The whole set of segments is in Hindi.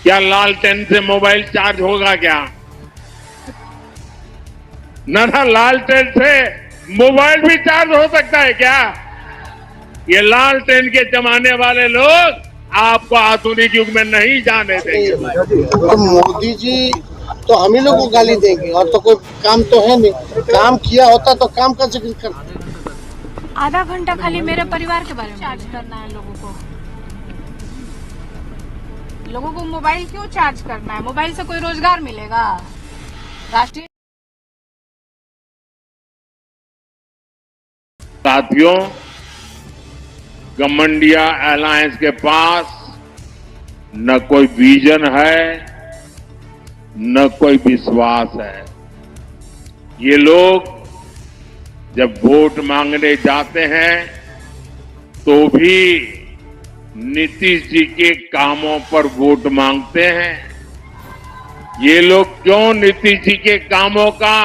क्या लालटेन से मोबाइल चार्ज होगा क्या? ना लालटेन से मोबाइल भी चार्ज हो सकता है क्या? ये लालटेन के जमाने वाले लोग आपको आधुनिक युग में नहीं जाने देंगे। तो मोदी जी तो हम ही लोग को गाली देंगे, और तो कोई काम तो है नहीं। काम किया होता तो काम का जिक्र करते। आधा घंटा खाली मेरे परिवार के बारे में चार्ज करना है लोगों को मोबाइल क्यों चार्ज करना है? मोबाइल से कोई रोजगार मिलेगा? राष्ट्रीय साथियों, गमंडिया अलायंस के पास न कोई विजन है, न कोई विश्वास है। ये लोग जब वोट मांगने जाते हैं तो भी नीतीश जी के कामों पर वोट मांगते हैं। ये लोग क्यों नीतीश जी के कामों का,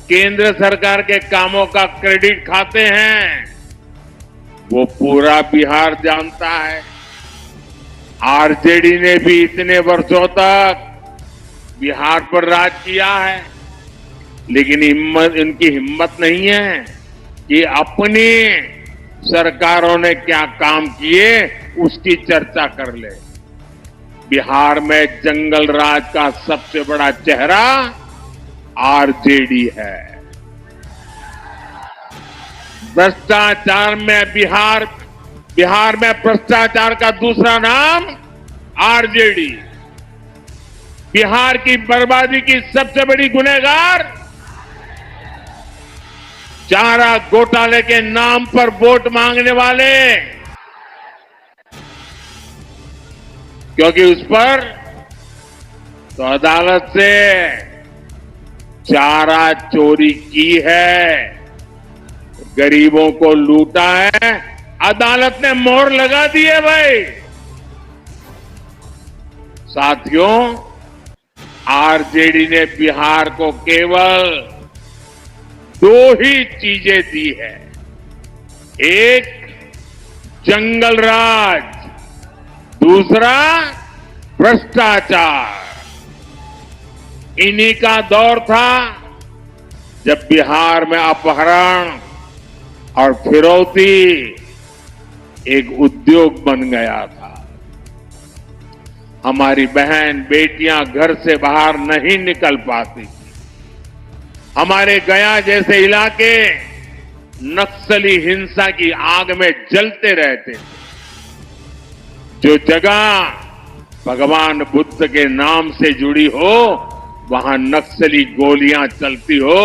केंद्र सरकार के कामों का क्रेडिट खाते हैं, वो पूरा बिहार जानता है। आरजेडी ने भी इतने वर्षों तक बिहार पर राज किया है, लेकिन इनकी हिम्मत नहीं है कि अपनी सरकारों ने क्या काम किए उसकी चर्चा कर ले। बिहार में जंगल राज का सबसे बड़ा चेहरा आरजेडी है। भ्रष्टाचार में बिहार में भ्रष्टाचार का दूसरा नाम आरजेडी। बिहार की बर्बादी की सबसे बड़ी गुनहगार चारा घोटाले के नाम पर वोट मांगने वाले, क्योंकि उस पर तो अदालत से चारा चोरी की है, गरीबों को लूटा है, अदालत ने मोहर लगा दी है भाई। साथियों, आरजेडी ने बिहार को केवल दो ही चीजें दी है। एक जंगल राज, दूसरा भ्रष्टाचार। इन्हीं का दौर था जब बिहार में अपहरण और फिरौती एक उद्योग बन गया था। हमारी बहन बेटियां घर से बाहर नहीं निकल पाती थी। हमारे गया जैसे इलाके नक्सली हिंसा की आग में जलते रहते थे। जो जगह भगवान बुद्ध के नाम से जुड़ी हो, वहां नक्सली गोलियां चलती हो,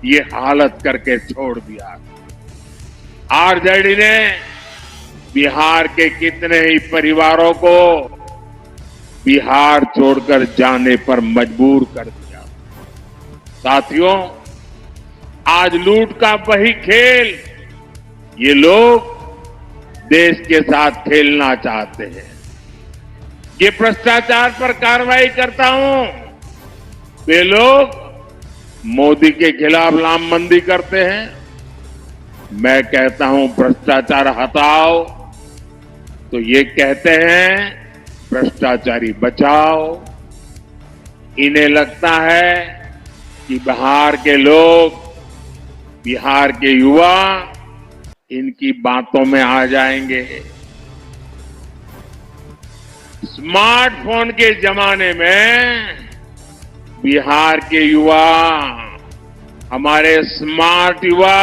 ये हालत करके छोड़ दिया। आरजेडी ने बिहार के कितने ही परिवारों को बिहार छोड़कर जाने पर मजबूर कर दिया। साथियों, आज लूट का वही खेल ये लोग देश के साथ खेलना चाहते हैं। ये भ्रष्टाचार पर कार्रवाई करता हूं, वे लोग मोदी के खिलाफ लामबंदी करते हैं। मैं कहता हूं भ्रष्टाचार हटाओ, तो ये कहते हैं भ्रष्टाचारी बचाओ। इन्हें लगता है कि बिहार के लोग, बिहार के युवा इनकी बातों में आ जाएंगे। स्मार्टफोन के जमाने में बिहार के युवा, हमारे स्मार्ट युवा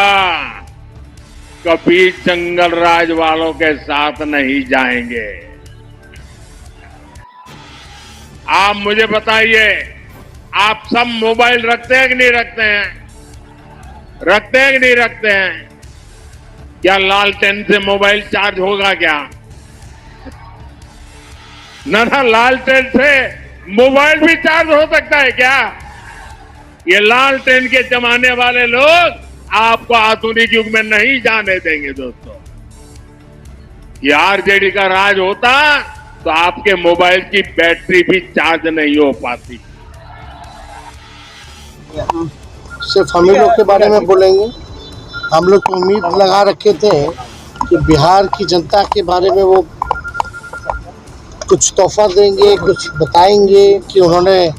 कभी जंगल राज वालों के साथ नहीं जाएंगे। आप मुझे बताइए, आप सब मोबाइल रखते हैं कि नहीं रखते हैं? रखते हैं कि नहीं रखते हैं? क्या लालटेन से मोबाइल चार्ज होगा क्या? ना लालटेन से मोबाइल भी चार्ज हो सकता है क्या? ये लालटेन के जमाने वाले लोग आपको आधुनिक युग में नहीं जाने देंगे दोस्तों। ये आरजेडी का राज होता तो आपके मोबाइल की बैटरी भी चार्ज नहीं हो पाती। सिर्फ हम ही लोग के बारे में बोलेंगे। हम लोग तो उम्मीद लगा रखे थे कि बिहार की जनता के बारे में वो कुछ तोहफा देंगे, कुछ बताएंगे कि उन्होंने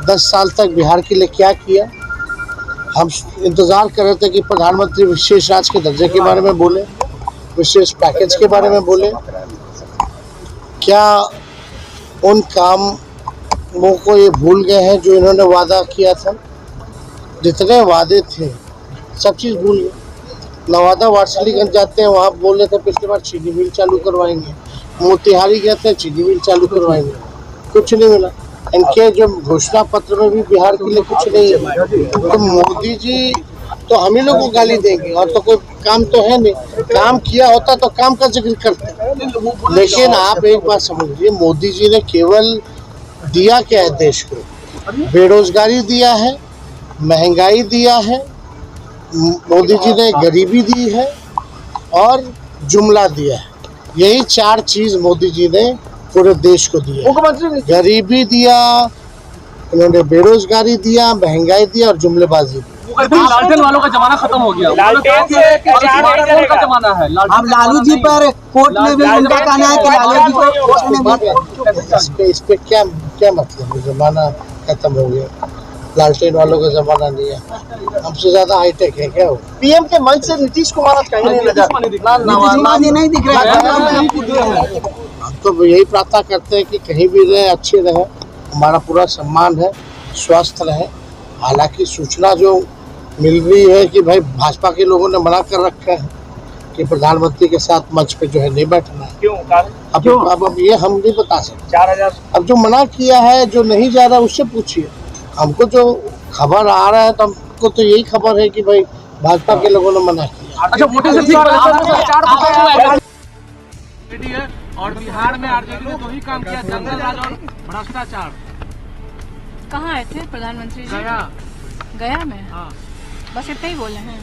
10 साल तक बिहार के लिए क्या किया। हम इंतज़ार कर रहे थे कि प्रधानमंत्री विशेष राज्य के दर्जे के बारे में बोले, विशेष पैकेज के बारे में बोले। क्या उन कामों को ये भूल गए हैं जो इन्होंने वादा किया था? जितने वादे थे सब चीज़ भूल गए। नवादा वारसलीगंज जाते हैं, वहाँ बोले थे पिछली बार चीनी मिल चालू करवाएंगे। मोतिहारी गए थे, चीनी मिल चालू करवाएंगे, कुछ नहीं मिला। इनके जो घोषणा पत्र में भी बिहार के लिए कुछ नहीं है। तो मोदी जी तो हम ही लोग को गाली देंगे, और तो कोई काम तो है नहीं। काम किया होता तो काम का जिक्र करते। लेकिन आप एक बात समझिए, मोदी जी ने केवल दिया क्या है देश को? बेरोजगारी दिया है, महंगाई दिया है, मोदी जी ने गरीबी दी है और जुमला दिया है। यही 4 चीज मोदी जी ने पूरे देश को दिया। गरीबी दिया, उन्होंने बेरोजगारी दिया, महंगाई दिया और जुमलेबाजी दी। लालटेन वालों का जमाना खत्म हो गया। का जमाना है। अब लालू जी पर कोर्ट में भी उनका कहना है कि लालू जी को कोर्ट में भी इस पे क्या मतलब है? जमाना खत्म हो गया, लालटेन वालों का जमाना नहीं है। हमसे ज्यादा हाईटेक है क्या? पीएम के मंच से नीतीश कुमार कहीं नहीं नजर नहीं दिख रहे। हम तो यही प्रार्थना करते हैं कि कहीं भी रहे अच्छे रहे, हमारा पूरा सम्मान है, स्वस्थ रहे। हालांकि सूचना जो मिल रही है कि भाई भाजपा के लोगों ने मना कर रखा है कि प्रधानमंत्री के साथ मंच पे जो है नहीं बैठना है। क्यों? अब ये हम नहीं बता सकते। 4000 अब जो मना किया है, जो नहीं जा रहा, उससे पूछिए। हमको जो खबर आ रहा है तो हमको तो यही खबर है कि भाई भाजपा के लोगों ने मना किया। अच्छा, और बिहार में आरजेडी ने 2 ही काम किया, जंगल राज और भ्रष्टाचार। कहाँ आए थे प्रधानमंत्री जी? गया में? हाँ। बस इतना ही बोले हैं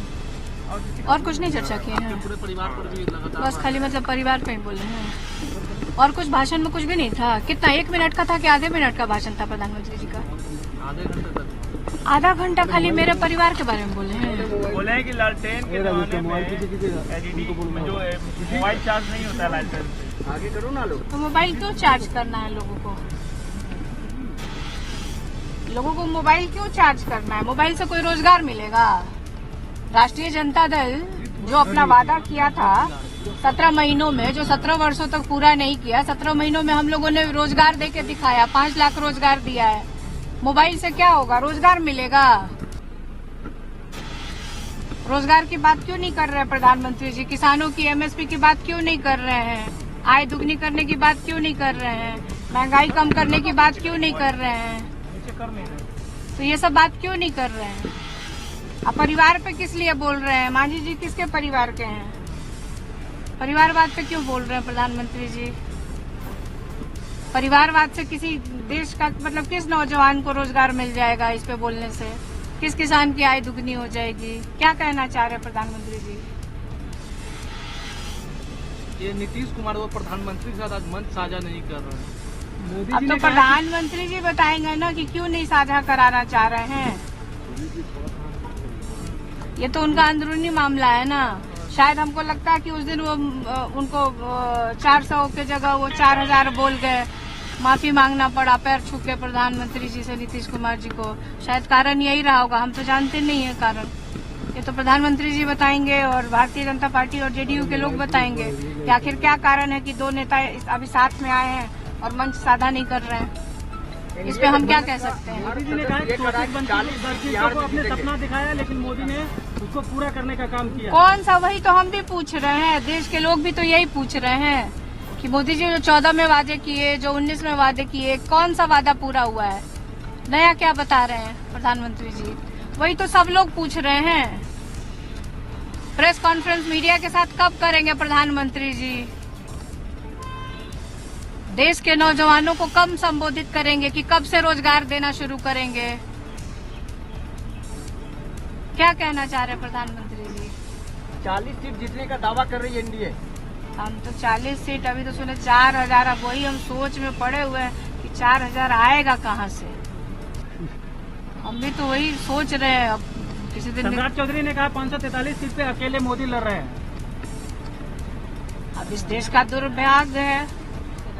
और कुछ नहीं चर्चा किए हैं। पूरे परिवार पर भी लगातार बस खाली मतलब परिवार पे ही बोले हैं और कुछ भाषण में कुछ भी नहीं था। कितना 1 मिनट का था कि आधे मिनट का भाषण था प्रधानमंत्री जी का? आधे घंटे तक। आधा घंटा खाली मेरे परिवार के बारे में बोले हैं। बोले हैं कि लालटेन के जमाने में एलईडी में जो मोबाइल चार्ज नहीं होता लालटेन से। आगे करो ना लोग। तो मोबाइल क्यों चार्ज करना है लोगों को? लोगों को मोबाइल क्यों चार्ज करना है? मोबाइल से कोई रोजगार मिलेगा? राष्ट्रीय जनता दल जो अपना वादा किया था 17 महीनों में, जो 17 वर्षों तक पूरा नहीं किया, 17 महीनों में हम लोगों ने रोजगार देके दिखाया। 5 लाख रोजगार दिया है। मोबाइल से क्या होगा? रोजगार मिलेगा? रोजगार की बात क्यों नहीं कर रहे हैं प्रधानमंत्री जी? किसानों की एमएसपी की बात क्यों नहीं कर रहे हैं? आय दुगनी करने की बात क्यों नहीं कर रहे हैं? महंगाई कम करने की बात क्यों नहीं कर रहे हैं? तो ये सब बात क्यों नहीं कर रहे हैं? अब परिवार पे किस लिए बोल रहे हैं? मांझी जी किसके परिवार के हैं? परिवारवाद पे क्यों बोल रहे हैं प्रधानमंत्री जी? परिवारवाद से किसी देश का मतलब किस नौजवान को रोजगार मिल जाएगा इस पे बोलने से? किस किसान की आय दुगनी हो जाएगी? क्या कहना चाह रहे हैं प्रधानमंत्री जी? ये नीतीश कुमार वो प्रधानमंत्री के साथ आज मंच साझा नहीं कर रहे हैं। मोदी अब जी तो ने कहा प्रधानमंत्री जी बताएंगे ना कि क्यों नहीं साझा कराना चाह रहे हैं। ये तो उनका अंदरूनी मामला है ना। शायद हमको लगता है कि उस दिन वो उनको 400 के जगह वो 4000 बोल गए, माफी मांगना पड़ा पैर छू के प्रधानमंत्री जी से, नीतीश कुमार जी को। शायद कारण यही रहा होगा, हम तो जानते नहीं है कारण। ये तो प्रधानमंत्री जी बताएंगे और भारतीय जनता पार्टी और जेडीयू के लोग बताएंगे कि आखिर क्या कारण है कि 2 नेता अभी साथ में आए हैं और मंच साझा नहीं कर रहे हैं। इस पे हम क्या कह सकते हैं? मोदी जी ने कहा को अपने सपना दिखाया, लेकिन मोदी ने उसको पूरा करने का काम किया। कौन सा? वही तो हम भी पूछ रहे हैं, देश के लोग भी तो यही पूछ रहे हैं कि मोदी जी जो 14 में वादे किए, जो 19 में वादे किए, कौन सा वादा पूरा हुआ है? नया क्या बता रहे हैं प्रधानमंत्री जी? वही तो सब लोग पूछ रहे हैं। प्रेस कॉन्फ्रेंस मीडिया के साथ कब करेंगे प्रधानमंत्री जी? देश के नौजवानों को कब संबोधित करेंगे कि कब से रोजगार देना शुरू करेंगे? क्या कहना चाह रहे हैं प्रधानमंत्री जी? 40 सीट जीतने का दावा कर रही है एनडीए। हम तो 40 सीट, अभी तो सुने 4000। अब वही हम सोच में पड़े हुए हैं कि 4000 आएगा कहाँ से। हम भी तो वही सोच रहे हैं। अब किसी दिन सम्राट चौधरी ने कहा 543 सीट पे अकेले मोदी लड़ रहे हैं। अब इस देश का दुर्भाग्य है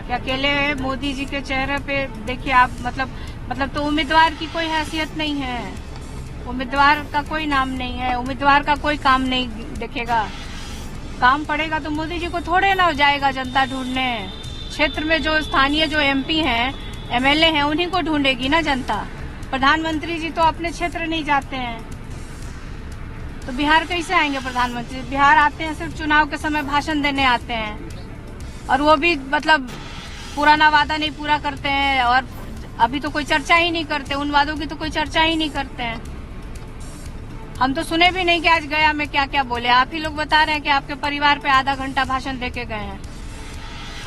कि अकेले मोदी जी के चेहरे पे देखिए आप, मतलब तो उम्मीदवार की कोई हैसियत नहीं है, उम्मीदवार का कोई नाम नहीं है, उम्मीदवार का कोई काम नहीं दिखेगा। काम पड़ेगा तो मोदी जी को थोड़े ना जाएगा जनता ढूंढने। क्षेत्र में जो स्थानीय जो एमपी हैं, एमएलए हैं, उन्हीं को ढूंढेगी ना जनता। प्रधानमंत्री जी तो अपने क्षेत्र नहीं जाते हैं, तो बिहार कैसे आएंगे प्रधानमंत्री? बिहार आते हैं सिर्फ चुनाव के समय भाषण देने आते हैं, और वो भी मतलब पुराना वादा नहीं पूरा करते हैं, और अभी तो कोई चर्चा ही नहीं करते, उन वादों की तो कोई चर्चा ही नहीं करते हैं। हम तो सुने भी नहीं कि आज गया में क्या क्या बोले। आप ही लोग बता रहे हैं कि आपके परिवार पे आधा घंटा भाषण देके गए हैं।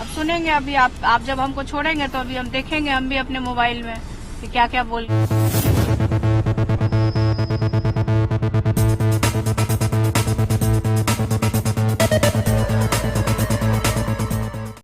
अब सुनेंगे, अभी आप जब हमको छोड़ेंगे तो अभी हम देखेंगे, हम भी अपने मोबाइल में कि क्या क्या बोल